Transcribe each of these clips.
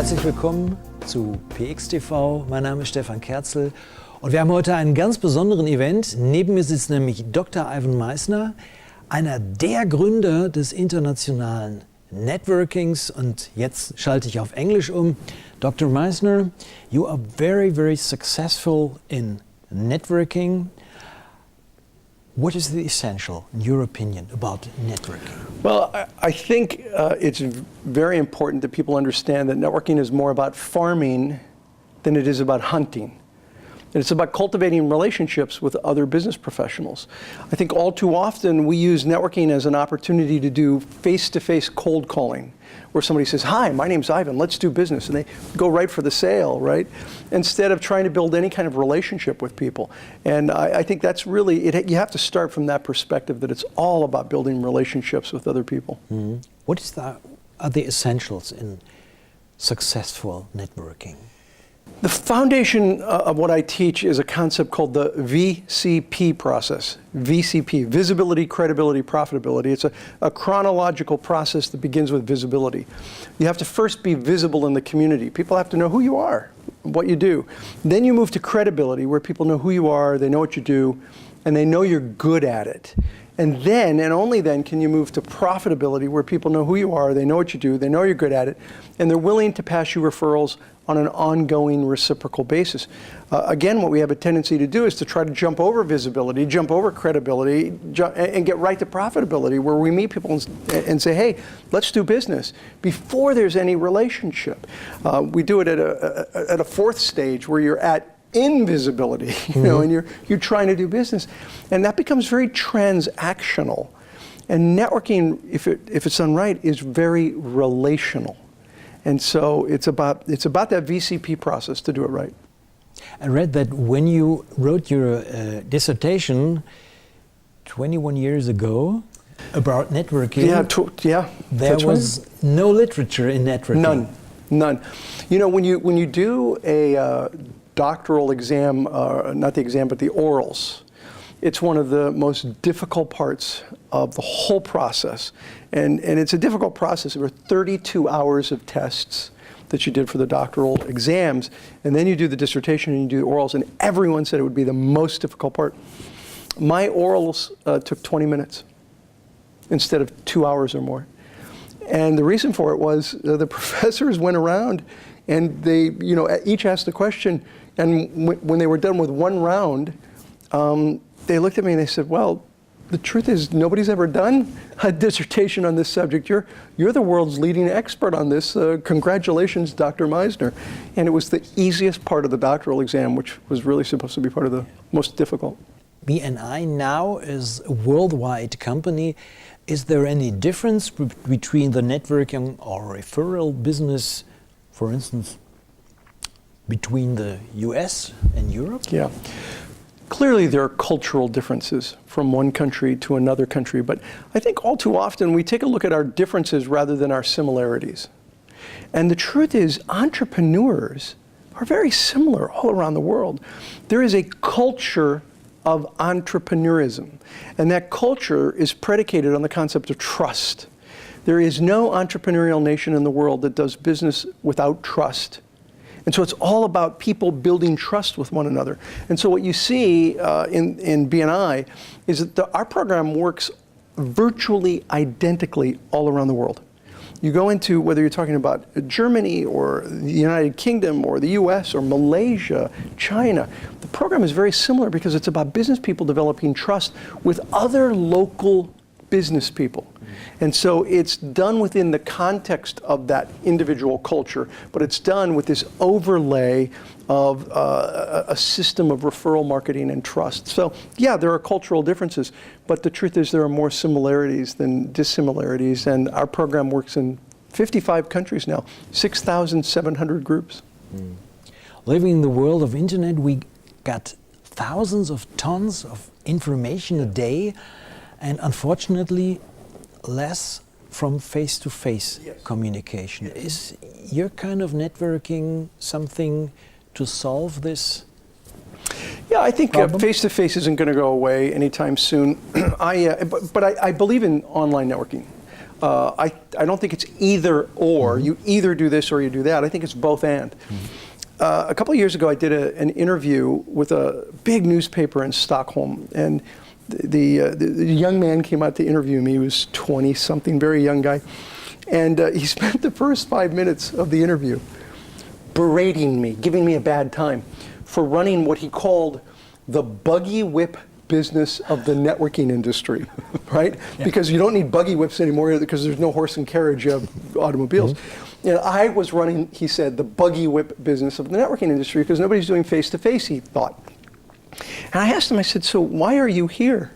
Herzlich willkommen zu PX-TV. Mein Name ist Stefan Kerzel und wir haben heute einen ganz besonderen Event. Neben mir sitzt nämlich Dr. Misner, einer der Gründer des internationalen Networkings. Und jetzt schalte ich auf Englisch um. Dr. Misner, you are very, very successful in networking. What is the essential, in your opinion, about networking? Well, I think it's very important that people understand that networking is more about farming than it is about hunting. And it's about cultivating relationships with other business professionals. I think all too often we use networking as an opportunity to do face-to-face cold calling, where somebody says, "Hi, my name's Ivan, let's do business," and they go right for the sale, right? Instead of trying to build any kind of relationship with people. And I think that's really, you have to start from that perspective, that it's all about building relationships with other people. Mm-hmm. What is are the essentials in successful networking? The foundation of what I teach is a concept called the VCP process. VCP, visibility, credibility, profitability. It's a chronological process that begins with visibility. You have to first be visible in the community. People have to know who you are, what you do. Then you move to credibility, where people know who you are, they know what you do, and they know you're good at it. And then, and only then, can you move to profitability, where people know who you are, they know what you do, they know you're good at it, and they're willing to pass you referrals on an ongoing reciprocal basis. Again, what we have a tendency to do is to try to jump over visibility, jump over credibility, and get right to profitability, where we meet people and say, "Hey, let's do business," before there's any relationship. We do it at a fourth stage, where you're at invisibility, you know, and you're trying to do business, and that becomes very transactional. And networking, if it's done right, is very relational. And so it's about that VCP process to do it right. I read that when you wrote your dissertation 21 years ago about networking, there was no literature in networking. None. You know, when you do a doctoral exam, not the exam, but the orals, it's one of the most difficult parts of the whole process. And it's a difficult process. There were 32 hours of tests that you did for the doctoral exams, and then you do the dissertation and you do the orals, and everyone said it would be the most difficult part. My orals took 20 minutes instead of 2 hours or more. And the reason for it was the professors went around and they, you know, each asked a question, and when they were done with one round, they looked at me and they said, "Well, the truth is nobody's ever done a dissertation on this subject. You're the world's leading expert on this. Congratulations, Dr. Misner." And it was the easiest part of the doctoral exam, which was really supposed to be part of the most difficult. BNI now is a worldwide company. Is there any difference between the networking or referral business, for instance, between the US and Europe? Yeah. Clearly there are cultural differences from one country to another country, but I think all too often we take a look at our differences rather than our similarities. And the truth is, entrepreneurs are very similar all around the world. There is a culture of entrepreneurism, and that culture is predicated on the concept of trust. There is no entrepreneurial nation in the world that does business without trust. And so it's all about people building trust with one another. And so what you see in BNI is that our program works virtually identically all around the world. You go into, whether you're talking about Germany or the United Kingdom or the US or Malaysia, China, the program is very similar because it's about business people developing trust with other local business people. And so it's done within the context of that individual culture, but it's done with this overlay of a system of referral marketing and trust. So yeah, there are cultural differences, but the truth is there are more similarities than dissimilarities, and our program works in 55 countries now, 6,700 groups. Mm. Living in the world of internet, we got thousands of tons of information a day, and unfortunately less from face-to-face communication. Is your kind of networking something to solve this? Yeah, I think face-to-face isn't going to go away anytime soon. But I believe in online networking. I don't think it's either or. You either do this or you do that. I think it's both and. A couple of years ago, I did an interview with a big newspaper in Stockholm, and the young man came out to interview me. He was 20-something, very young guy. And he spent the first 5 minutes of the interview berating me, giving me a bad time for running what he called the buggy whip business of the networking industry, right? Yeah. Because you don't need buggy whips anymore because there's no horse and carriage of automobiles. And I was running, he said, the buggy whip business of the networking industry because nobody's doing face-to-face, he thought. And I asked him, I said, so why are you here?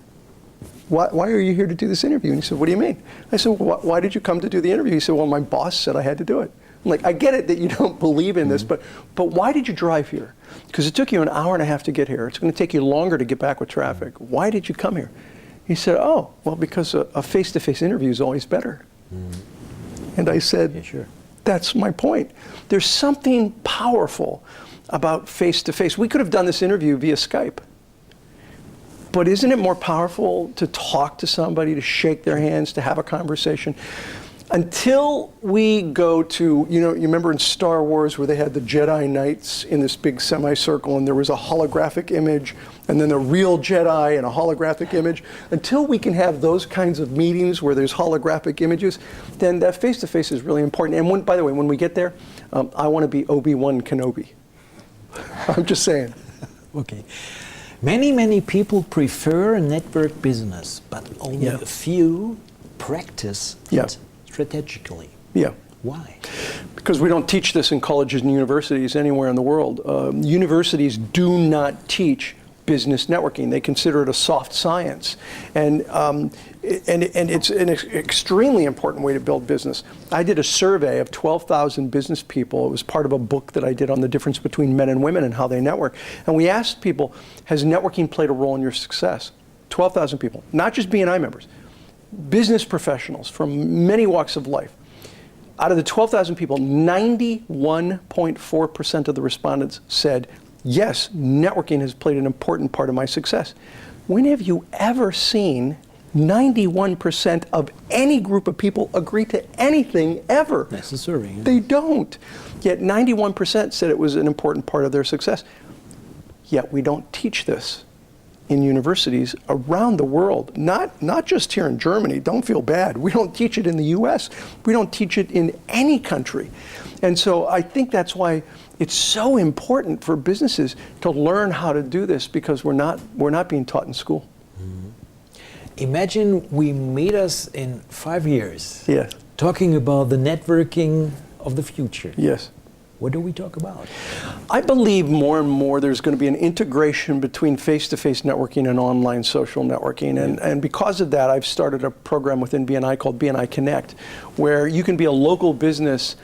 Why are you here to do this interview? And he said, what do you mean? I said, well, why did you come to do the interview? He said, well, my boss said I had to do it. I'm like, I get it that you don't believe in this, but why did you drive here? Because it took you an hour and a half to get here. It's going to take you longer to get back with traffic. Why did you come here? He said, oh, well, because a face-to-face interview is always better. And I said, yeah, sure. That's my point. There's something powerful about face-to-face. We could have done this interview via Skype. But isn't it more powerful to talk to somebody, to shake their hands, to have a conversation? Until we go to, you remember in Star Wars where they had the Jedi Knights in this big semicircle and there was a holographic image and then the real Jedi and a holographic image. Until we can have those kinds of meetings where there's holographic images, then that face-to-face is really important. And by the way, when we get there, I want to be Obi-Wan Kenobi. I'm just saying. Okay. Many people prefer a network business, but only a few practice it strategically. Yeah. Why? Because we don't teach this in colleges and universities anywhere in the world. Universities do not teach business networking. They consider it a soft science. And it's an extremely important way to build business. I did a survey of 12,000 business people. It was part of a book that I did on the difference between men and women and how they network. And we asked people, has networking played a role in your success? 12,000 people, not just BNI members, business professionals from many walks of life. Out of the 12,000 people, 91.4% of the respondents said, yes, networking has played an important part of my success. When have you ever seen 91% of any group of people agree to anything ever? That's the survey. Yeah. They don't. Yet 91% said it was an important part of their success. Yet we don't teach this in universities around the world, not just here in Germany. Don't feel bad. We don't teach it in the US. We don't teach it in any country. And so I think that's why it's so important for businesses to learn how to do this, because we're not being taught in school. Imagine we meet us in 5 years. Yes. Talking about the networking of the future. Yes. What do we talk about? I believe more and more there's going to be an integration between face-to-face networking and online social networking. And because of that, I've started a program within BNI called BNI Connect, where you can be a local business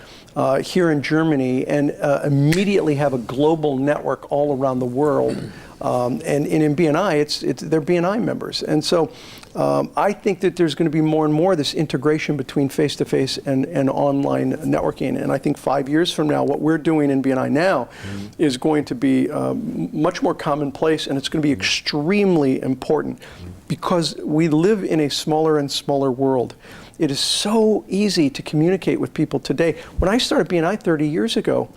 here in Germany and immediately have a global network all around the world. And in BNI, they're BNI members. And so I think that there's going to be more and more this integration between face-to-face and online networking. And I think 5 years from now, what we're doing in BNI now is going to be much more commonplace, and it's going to be extremely important because we live in a smaller and smaller world. It is so easy to communicate with people today. When I started BNI 30 years ago,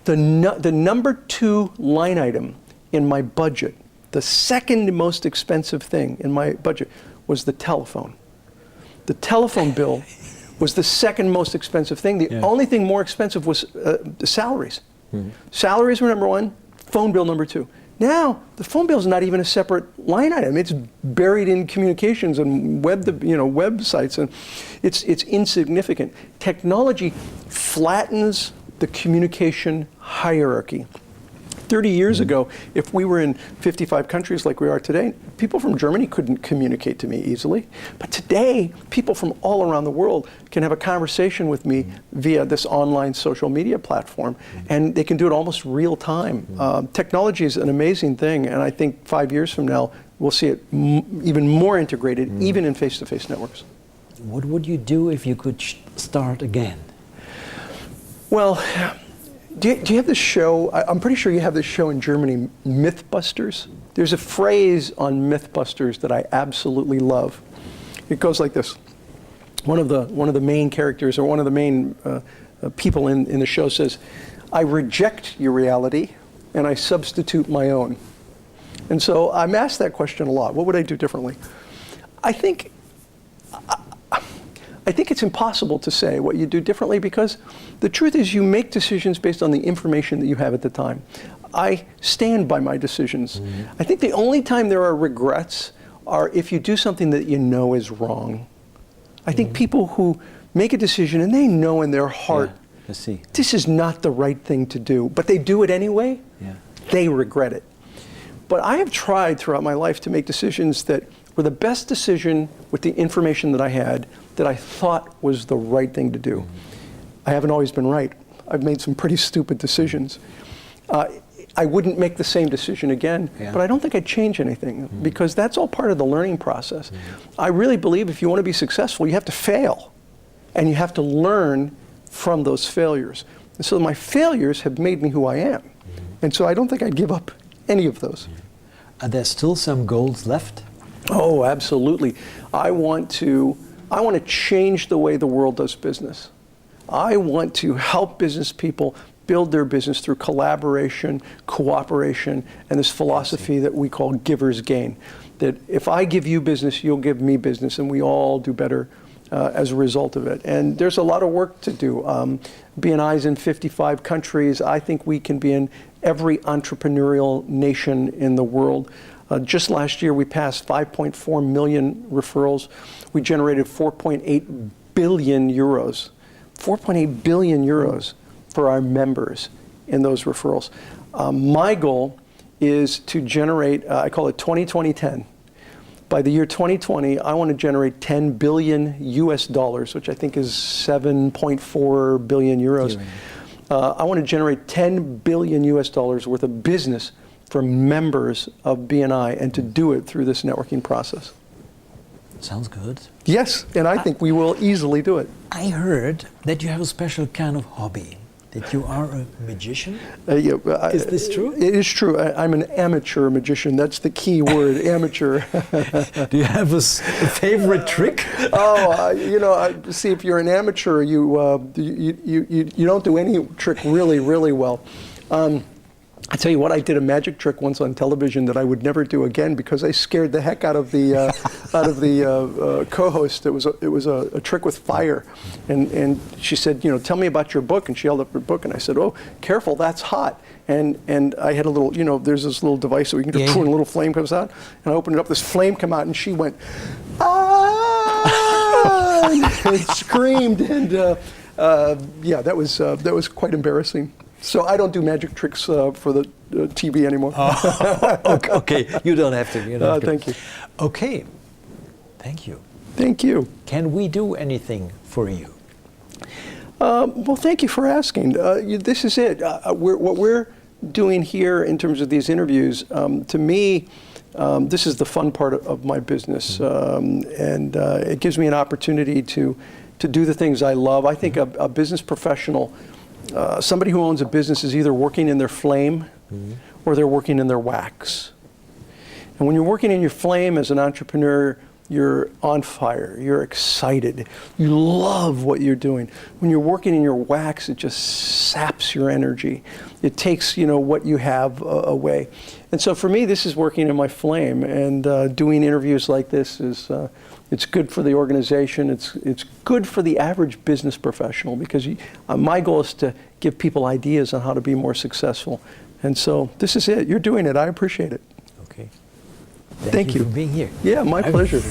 the number 2 line item in my budget, the second most expensive thing in my budget, was the telephone. The telephone bill was the second most expensive thing. The only thing more expensive was the salaries. Salaries were number 1, phone bill number 2. Now, the phone bill is not even a separate line item. It's buried in communications and websites, and it's insignificant. Technology flattens the communication hierarchy. 30 years ago, if we were in 55 countries like we are today, people from Germany couldn't communicate to me easily. But today, people from all around the world can have a conversation with me via this online social media platform, and they can do it almost real time. Technology is an amazing thing, and I think 5 years from now, we'll see it even more integrated, even in face-to-face networks. What would you do if you could start again? Well, do you have this show? I'm pretty sure you have this show in Germany, Mythbusters. There's a phrase on Mythbusters that I absolutely love. It goes like this. one of the main characters, or one of the main people in the show says, "I reject your reality and I substitute my own." And so I'm asked that question a lot. What would I do differently? I think it's impossible to say what you do differently, because the truth is you make decisions based on the information that you have at the time. I stand by my decisions. I think the only time there are regrets are if you do something that you know is wrong. I think people who make a decision and they know in their heart, this is not the right thing to do, but they do it anyway, they regret it. But I have tried throughout my life to make decisions that were the best decision with the information that I had, that I thought was the right thing to do. I haven't always been right. I've made some pretty stupid decisions. I wouldn't make the same decision again, but I don't think I'd change anything, because that's all part of the learning process. I really believe if you want to be successful, you have to fail, and you have to learn from those failures. And so my failures have made me who I am. And so I don't think I'd give up any of those. Are there still some goals left? Oh, absolutely. I want to change the way the world does business. I want to help business people build their business through collaboration, cooperation, and this philosophy that we call giver's gain. That if I give you business, you'll give me business, and we all do better as a result of it. And there's a lot of work to do. BNI's in 55 countries. I think we can be in every entrepreneurial nation in the world. Just last year, we passed 5.4 million referrals. We generated 4.8 billion euros. 4.8 billion euros for our members in those referrals. My goal is to generate, I call it 20-20-10. By the year 2020, I want to generate 10 billion US dollars, which I think is 7.4 billion euros. I want to generate 10 billion US dollars worth of business for members of BNI, and to do it through this networking process. Sounds good. Yes, and I think we will easily do it. I heard that you have a special kind of hobby, that you are a magician. Is this true? It is true. I'm an amateur magician. That's the key word, amateur. Do you have a favorite trick? See, if you're an amateur, you don't do any trick really well. I tell you what, I did a magic trick once on television that I would never do again, because I scared the heck out of the co-host. It was a trick with fire, and she said, tell me about your book, and she held up her book, and I said, oh, careful, that's hot. And I had a little, there's this little device that we can just pull, and a little flame comes out, and I opened it up, this flame came out, and she went, ah, and screamed, and that was quite embarrassing. So I don't do magic tricks for the TV anymore. Okay, you don't have to. Thank you. Okay, thank you. Thank you. Can we do anything for you? Well, thank you for asking. This is it. What we're doing here in terms of these interviews, to me, this is the fun part of my business, and it gives me an opportunity to do the things I love. I think a business professional, somebody who owns a business, is either working in their flame or they're working in their wax. And when you're working in your flame as an entrepreneur, you're on fire, you're excited, you love what you're doing. When you're working in your wax, it just saps your energy. It takes, what you have away. And so for me, this is working in my flame, and doing interviews like this is, it's good for the organization. It's good for the average business professional, because my goal is to give people ideas on how to be more successful. And so this is it. You're doing it. I appreciate it. Okay. Thank you for being here. Yeah, my pleasure.